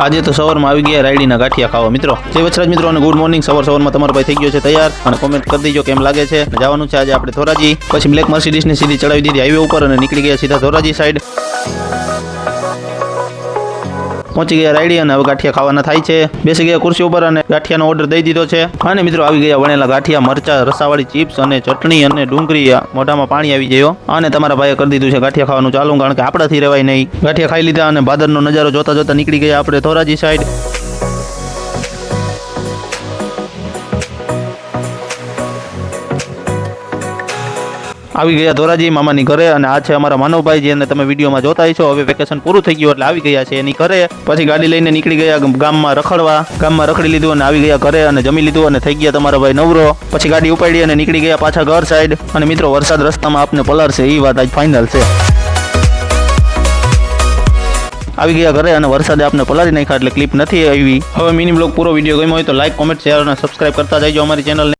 આજે તો સવારમાં આવી ગયા રાયડીના ગાંઠિયા ખાવા મિત્રો. જય વચરાજ મિત્રો અને ગુડ મોર્નિંગ. સવારમાં તમારો ભાઈ થઈ ગયો છે તૈયાર અને કોમેન્ટ કરી દેજો કેમ લાગે છે. જવાનું છે આજે આપણે ધોરાજી, પછી બ્લેક મર્સિડીઝ ની સીધી ચડાવી દીધી હાઈવે ઉપર અને નીકળી ગયા સીધા ધોરાજી સાઈડ. પહોંચી ગયા રાયડી અને હવે ગાંઠિયા ખાવાના થાય છે. બેસી ગયા ખુરશી ઉપર અને ગાંઠિયાનો ઓર્ડર દઈ દીધો છે. અને મિત્રો આવી ગયા વણેલા ગાંઠિયા, મરચા, રસાવાળી ચિપ્સ અને ચટણી અને ડુંગળી. મોઢામાં પાણી આવી ગયો અને તમારા ભાઈએ કરી દીધું છે ગાંઠિયા ખાવાનું ચાલુ, કારણ કે આપણાથી રહેવાય નહીં. ગાંઠિયા ખાઈ લીધા અને ભાદરનો નજારો જોતા જોતા નીકળી ગયા આપણે ધોરાજી સાઈડ. આવી ગયા ધોરાજી મામાની ઘરે અને આ છે અમારા માનવભાઈ, જેને તમે વિડીયોમાં જોતા છો. હવે વેકેશન પૂરું થઈ ગયું એટલે આવી ગયા છે એની ઘરે. પછી ગાડી લઈને નીકળી ગયા ગામમાં રખડવા. ગામમાં રખડી લીધું અને આવી ગયા ઘરે અને જમી લીધું અને થઈ ગયા તમારા ભાઈ નવરો. પછી ગાડી ઉપાડી અને નીકળી ગયા પાછા ઘર સાઈડ. અને મિત્રો વરસાદ રસ્તામાં આપને પલાળશે એ વાત આજ ફાઇનલ છે. આવી ગયા ઘરે અને વરસાદે આપને પલાળી નાખ્યા એટલે ક્લિપ નથી આવી. હવે મિની બ્લોગ પૂરો વિડીયો ગમ્યો હોય તો લાઈક, કોમેન્ટ, શેર અને સબસ્ક્રાઇબ કરતા જજો અમારી ચેનલને.